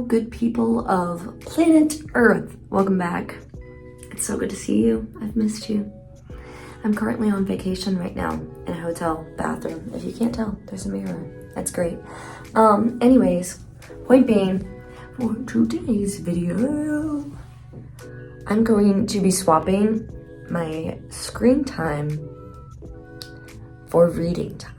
good people of planet Earth. Welcome back. It's so good to see you. I've missed you. I'm currently on vacation right now in a hotel bathroom. If you can't tell, there's a mirror. That's great. Anyways, point being, for today's video, I'm going to be swapping my screen time for reading time.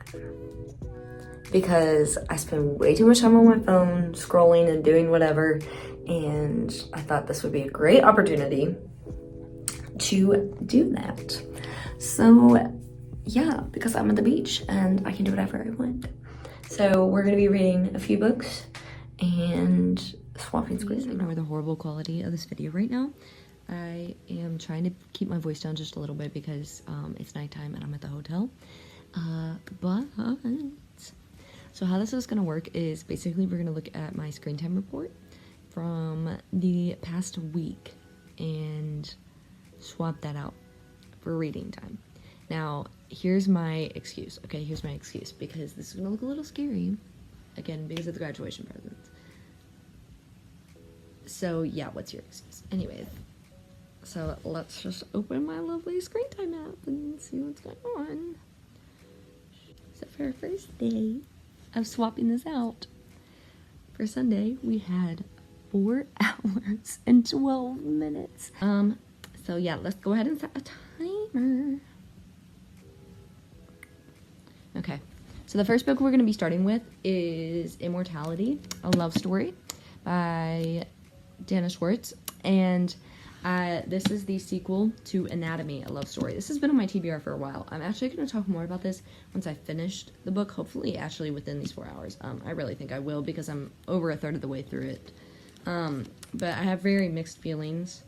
Because I spend way too much time on my phone, scrolling and doing whatever, and I thought this would be a great opportunity to do that. So yeah, because I'm at the beach and I can do whatever I want. So we're gonna be reading a few books and swapping screens. Ignore the horrible quality of this video right now. I am trying to keep my voice down just a little bit because it's nighttime and I'm at the hotel. So how this is going to work is basically we're going to look at my screen time report from the past week and swap that out for reading time. Now, here's my excuse. Okay, here's my excuse because this is going to look a little scary, again, because of the graduation presents. So yeah, what's your excuse? Anyways, so let's just open my lovely screen time app and see what's going on. So for our first day of swapping this out, for Sunday, we had 4 hours and 12 minutes. So yeah, let's go ahead and set a timer. Okay, so the first book we're gonna be starting with is Immortality, a love story by Dana Schwartz, and this is the sequel to Anatomy, a love story. This has been on my TBR for a while. I'm actually going to talk more about this once I finished the book, hopefully actually within these 4 hours. I really think I will because I'm over a third of the way through it. But I have very mixed feelings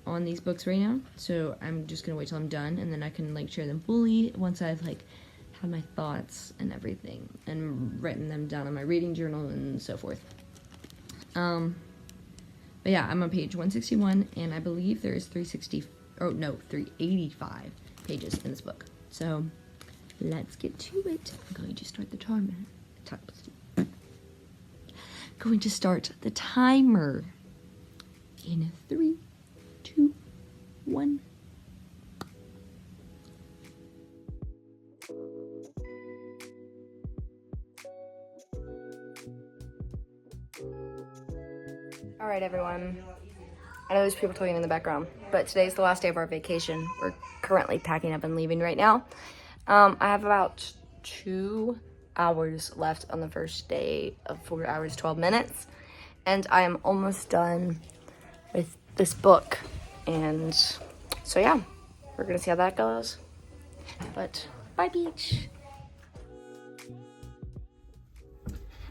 on these books right now, so I'm just going to wait till I'm done, and then I can like share them fully once I've like had my thoughts and everything and written them down in my reading journal and so forth. But yeah, I'm on page 161, and I believe there's 385 pages in this book. So let's get to it. I'm going to start the timer. Going to start the timer in 3, 2, 1. All right, everyone. I know there's people talking in the background, but today's the last day of our vacation. We're currently packing up and leaving right now. I have about 2 hours left on the first day of 4 hours, 12 minutes. And I am almost done with this book. And so, yeah, we're going to see how that goes. But bye, beach.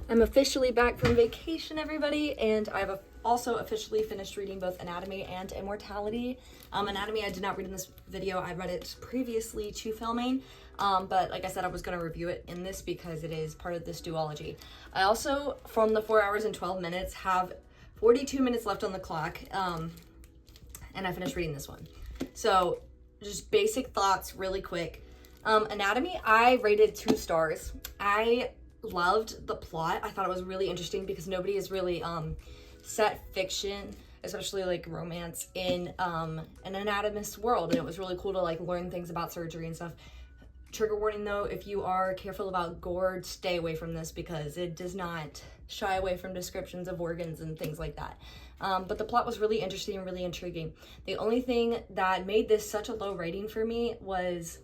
I'm officially back from vacation, everybody, and I've also officially finished reading both Anatomy and Immortality. Anatomy I did not read in this video. I read it previously to filming, but like I said, I was going to review it in this because it is part of this duology. I also, from the 4 hours and 12 minutes, have 42 minutes left on the clock, and I finished reading this one. So, just basic thoughts really quick. Anatomy, I rated 2 stars. I loved the plot. I thought it was really interesting because nobody has really set fiction, especially like romance, in an anatomist's world, and it was really cool to like learn things about surgery and stuff. Trigger warning though, if you are careful about gore, stay away from this because it does not shy away from descriptions of organs and things like that. But the plot was really interesting and really intriguing. The only thing that made this such a low rating for me was,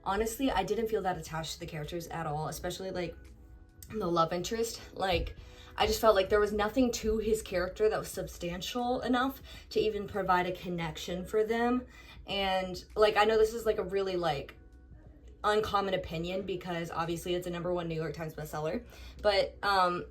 honestly, I didn't feel that attached to the characters at all, especially like the love interest. Like, I just felt like there was nothing to his character that was substantial enough to even provide a connection for them. And like, I know this is like a really like uncommon opinion because obviously it's a #1 New York Times bestseller, but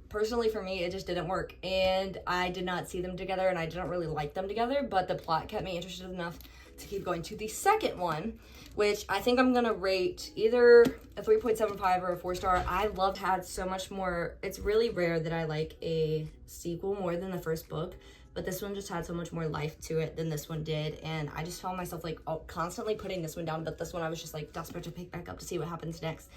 personally for me it just didn't work, and I did not see them together, and I didn't really like them together, but the plot kept me interested enough to keep going to the second one, which I think I'm gonna rate either a 3.75 or a 4-star. I had so much more. It's really rare that I like a sequel more than the first book, but this one just had so much more life to it than this one did, and I just found myself like constantly putting this one down, but this one I was just like desperate to pick back up to see what happens next.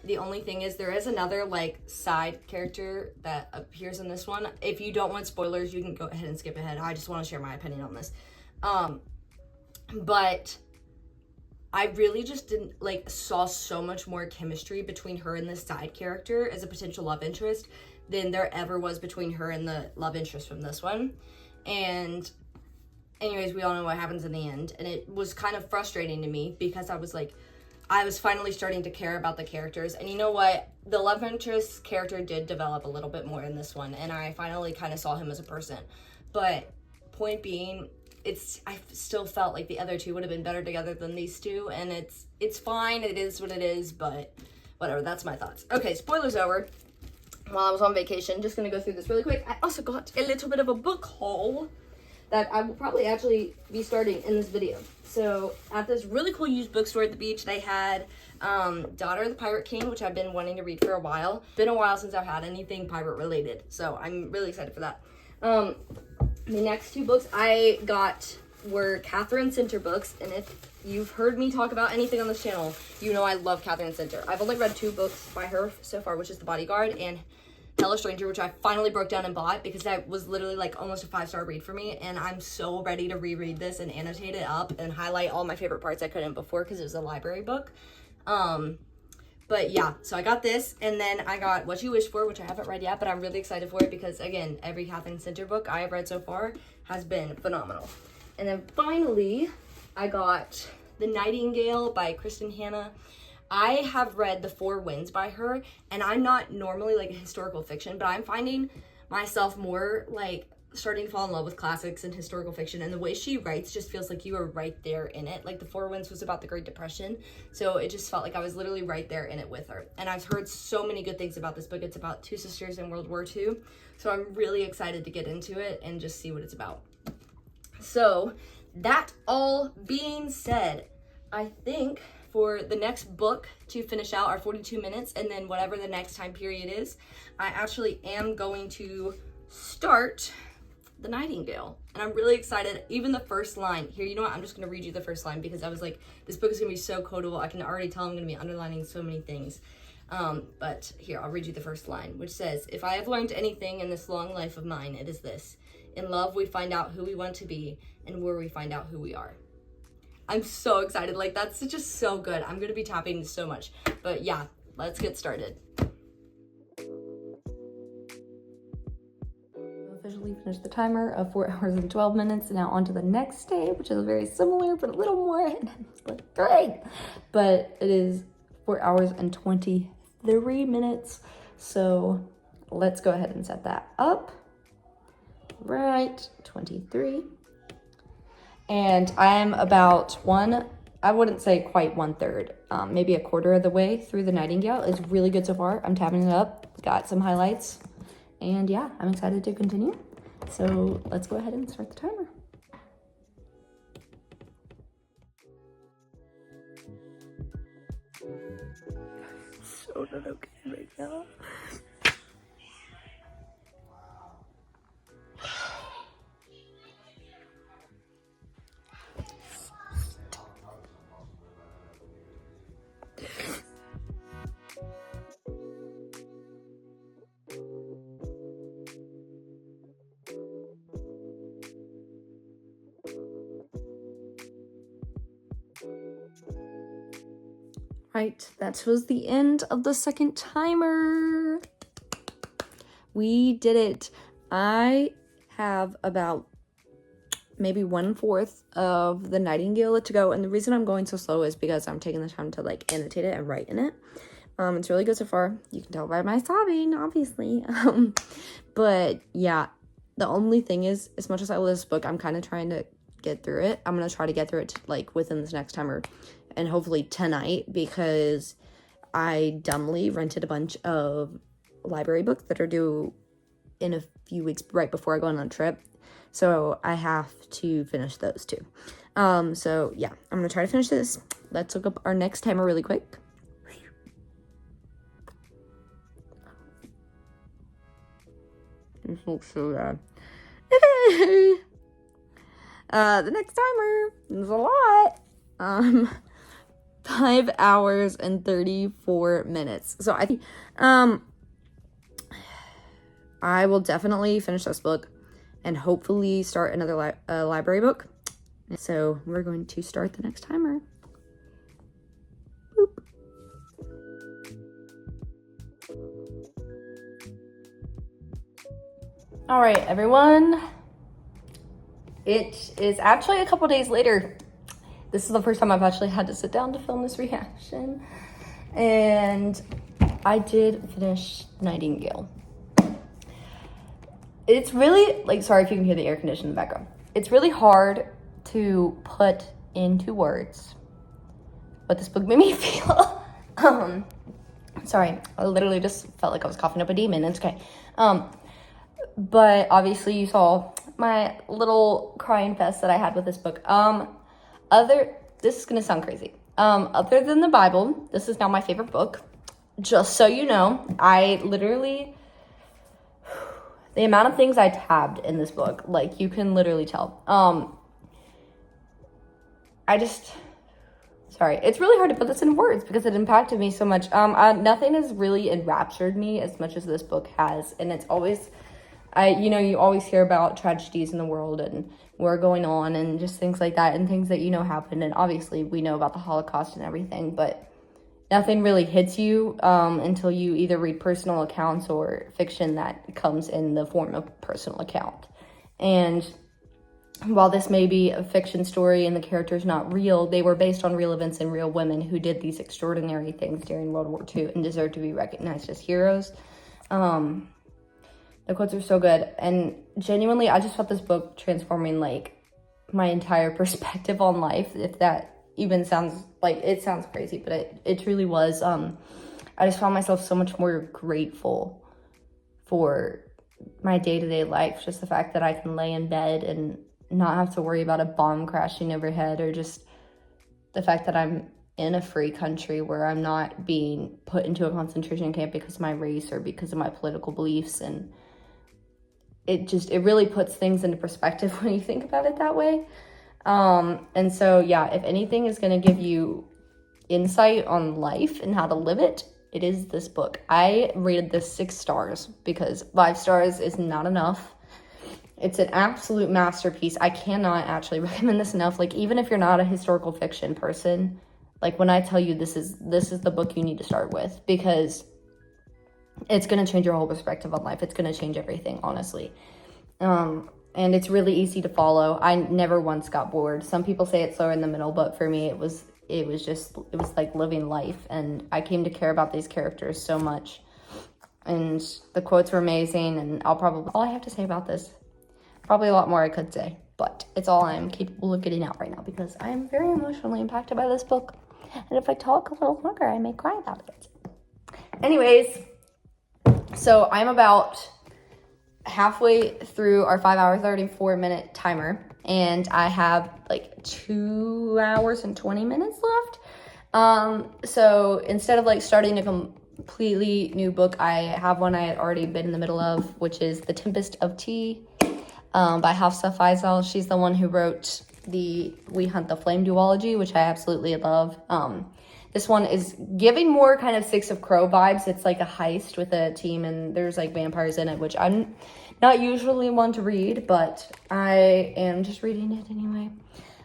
The only thing is there is another like side character that appears in this one. If you don't want spoilers, you can go ahead and skip ahead. I just want to share my opinion on this. But I really just didn't like saw so much more chemistry between her and this side character as a potential love interest than there ever was between her and the love interest from this one. And anyways, we all know what happens in the end. And it was kind of frustrating to me because I was finally starting to care about the characters. And you know what? The love interest character did develop a little bit more in this one. And I finally kind of saw him as a person. But point being, I still felt like the other two would have been better together than these two. And it's fine. It is what it is. But whatever. That's my thoughts. Okay, spoilers over. While I was on vacation, just going to go through this really quick. I also got a little bit of a book haul that I will probably actually be starting in this video. So at this really cool used bookstore at the beach, they had Daughter of the Pirate King, which I've been wanting to read for a while. Been a while since I've had anything pirate related, so I'm really excited for that. The next two books I got were Catherine Center books, and if you've heard me talk about anything on this channel, you know I love Catherine Center. I've only read 2 books by her so far, which is The Bodyguard and Hello Stranger, which I finally broke down and bought because that was literally like almost a 5-star read for me, and I'm so ready to reread this and annotate it up and highlight all my favorite parts I couldn't before because it was a library book. But yeah, so I got this, and then I got What You Wish For, which I haven't read yet, but I'm really excited for it because, again, every Catherine Center book I have read so far has been phenomenal. And then finally, I got The Nightingale by Kristen Hanna. I have read The Four Winds by her, and I'm not normally like a historical fiction, but I'm finding myself more like starting to fall in love with classics and historical fiction, and the way she writes just feels like you are right there in it. Like The Four Winds was about the Great Depression, so it just felt like I was literally right there in it with her. And I've heard so many good things about this book. It's about 2 sisters in World War II, so I'm really excited to get into it and just see what it's about. So that all being said, I think for the next book to finish out our 42 minutes, and then whatever the next time period is, I actually am going to start The Nightingale. And I'm really excited. Even the first line here, you know what? I'm just going to read you the first line because I was like, this book is going to be so quotable. I can already tell I'm going to be underlining so many things. But here, I'll read you the first line, which says, "If I have learned anything in this long life of mine, it is this. In love, we find out who we want to be, and war, we find out who we are." I'm so excited. Like, that's just so good. I'm going to be tapping so much. But yeah, let's get started. Officially finished the timer of 4 hours and 12 minutes. Now on to the next day, which is very similar, but a little more. And it's like, great. But it is 4 hours and 23 minutes. So let's go ahead and set that up. Right, 23. And I'm about I wouldn't say quite 1/3, maybe a quarter of the way through The Nightingale. It's really good so far. I'm tapping it up, got some highlights, and yeah, I'm excited to continue. So let's go ahead and start the timer. So not okay right now. Right, that was the end of the second timer. We did it. I have about maybe 1/4 of The Nightingale to go, and the reason I'm going so slow is because I'm taking the time to like annotate it and write in it. It's really good so far. You can tell by my sobbing, obviously. But yeah, the only thing is, as much as I love this book, I'm kind of trying to get through it. I'm gonna try to get through it like within this next timer, and hopefully tonight, because I dumbly rented a bunch of library books that are due in a few weeks right before I go on a trip. So I have to finish those too. So yeah, I'm gonna try to finish this. Let's look up our next timer really quick. This looks so bad. The next timer is a lot. 5 hours and 34 minutes. So I will definitely finish this book and hopefully start another library book. So we're going to start the next timer. Boop. All right, everyone. It is actually a couple days later. This is the first time I've actually had to sit down to film this reaction. And I did finish Nightingale. It's really, like, sorry if you can hear the air conditioning in the background. It's really hard to put into words what this book made me feel. Sorry, I literally just felt like I was coughing up a demon. It's okay. But obviously you saw my little crying fest that I had with this book. This is gonna sound crazy. Other than the Bible, this is now my favorite book. Just so you know, I literally, the amount of things I tabbed in this book, like, you can literally tell. Sorry, it's really hard to put this in words because it impacted me so much. Nothing has really enraptured me as much as this book has, and it's always, you always hear about tragedies in the world and war going on and just things like that and things that happened, and obviously we know about the Holocaust and everything, but nothing really hits you until you either read personal accounts or fiction that comes in the form of personal account. And while this may be a fiction story and the character's not real, they were based on real events and real women who did these extraordinary things during World War II and deserve to be recognized as heroes. The quotes are so good, and genuinely, I just felt this book transforming, like, my entire perspective on life, if that even sounds, like, it sounds crazy, but it truly was. I just found myself so much more grateful for my day-to-day life, just the fact that I can lay in bed and not have to worry about a bomb crashing overhead, or just the fact that I'm in a free country where I'm not being put into a concentration camp because of my race or because of my political beliefs. And it really puts things into perspective when you think about it that way. And so, yeah, if anything is going to give you insight on life and how to live it, it is this book. I rated this 6 stars because 5 stars is not enough. It's an absolute masterpiece. I cannot actually recommend this enough. Like, even if you're not a historical fiction person, like, when I tell you this is the book you need to start with, because it's going to change your whole perspective on life. It's going to change everything, honestly. And it's really easy to follow. I never once got bored. Some people say it's slower in the middle, but for me, it was like living life. And I came to care about these characters so much. And the quotes were amazing. And all I have to say about this, probably a lot more I could say, but it's all I'm capable of getting out right now because I am very emotionally impacted by this book. And if I talk a little longer, I may cry about it. Anyways, so I'm about halfway through our 5 hour 34 minute timer, and I have like 2 hours and 20 minutes left. So instead of like starting a completely new book, I have one I had already been in the middle of, which is The Tempest of Tea by Hafsa Faisal. She's the one who wrote the We Hunt the Flame duology, which I absolutely love. This one is giving more kind of Six of Crow vibes. It's like a heist with a team, and there's like vampires in it, which I'm not usually one to read, but I am just reading it anyway.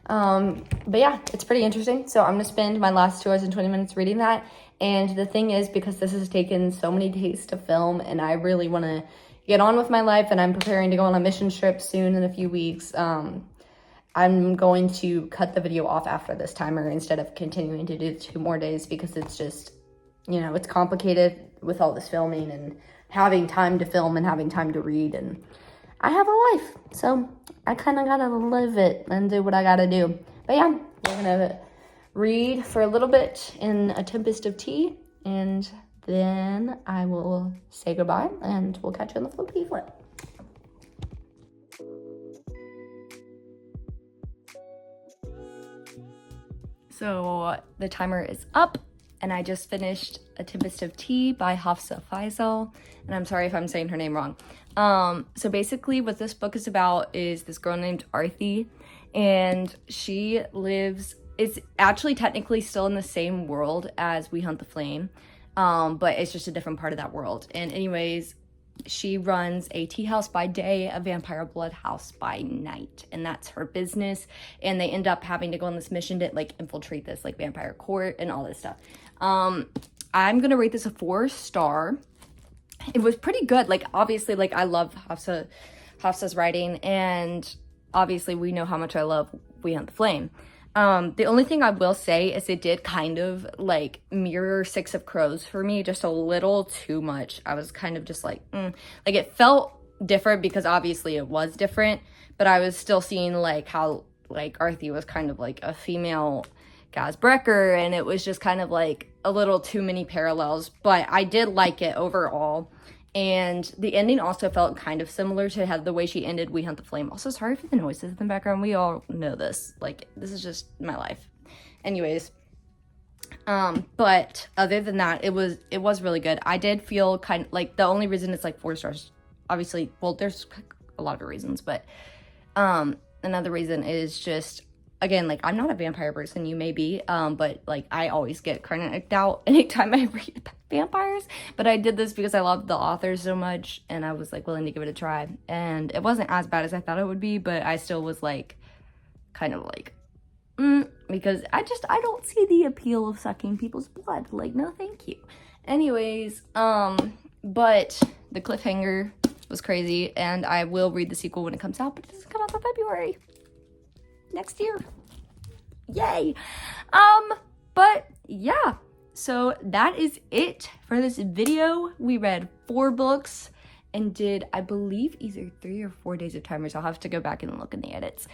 But yeah, it's pretty interesting. So I'm gonna spend my last 2 hours and 20 minutes reading that. And the thing is, because this has taken so many days to film, and I really want to get on with my life, and I'm preparing to go on a mission trip soon in a few weeks, I'm going to cut the video off after this timer instead of continuing to do 2 more days, because it's just, it's complicated with all this filming and having time to film and having time to read. And I have a life, so I kind of got to live it and do what I got to do. But yeah, we're going to read for a little bit in A Tempest of Tea, and then I will say goodbye, and we'll catch you on the flippy flip. So the timer is up, and I just finished A Tempest of Tea by Hafsa Faisal, and I'm sorry if I'm saying her name wrong. So basically what this book is about is this girl named Arthi, and she lives it's actually technically still in the same world as We Hunt the Flame, but it's just a different part of that world. And anyways, she runs a tea house by day, a vampire blood house by night, and that's her business. And they end up having to go on this mission to like infiltrate this like vampire court and all this stuff. I'm gonna rate this a 4-star. It was pretty good. Like, obviously, like, I love Hafsa's writing, and obviously we know how much I love We Hunt the Flame. The only thing I will say is it did kind of like mirror Six of Crows for me, just a little too much. I was kind of just like, like, it felt different because obviously it was different, but I was still seeing like how like Arthie was kind of like a female Gaz Brecker, and it was just kind of like a little too many parallels, but I did like it overall. And the ending also felt kind of similar to how the way she ended We Hunt the Flame. Also, sorry for the noises in the background. We all know this. Like, this is just my life. Anyways, but other than that, it was really good. I did feel kind of like the only reason it's like 4 stars, obviously, well, there's a lot of reasons, but another reason is just, again, like, I'm not a vampire person, you may be, but, like, I always get kind of icked out anytime I read about vampires, but I did this because I love the author so much, and I was, like, willing to give it a try, and it wasn't as bad as I thought it would be, but I still was, like, kind of, like, because I don't see the appeal of sucking people's blood, like, no thank you. Anyways, but the cliffhanger was crazy, and I will read the sequel when it comes out, but it doesn't come out until February. Next year. Yay. But yeah, so that is it for this video. We read 4 books and did, I believe, either 3 or 4 days of timers. I'll have to go back and look in the edits.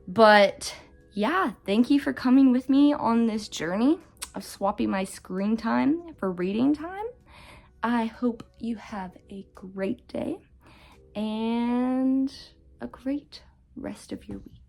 But yeah, thank you for coming with me on this journey of swapping my screen time for reading time. I hope you have a great day and a great rest of your week.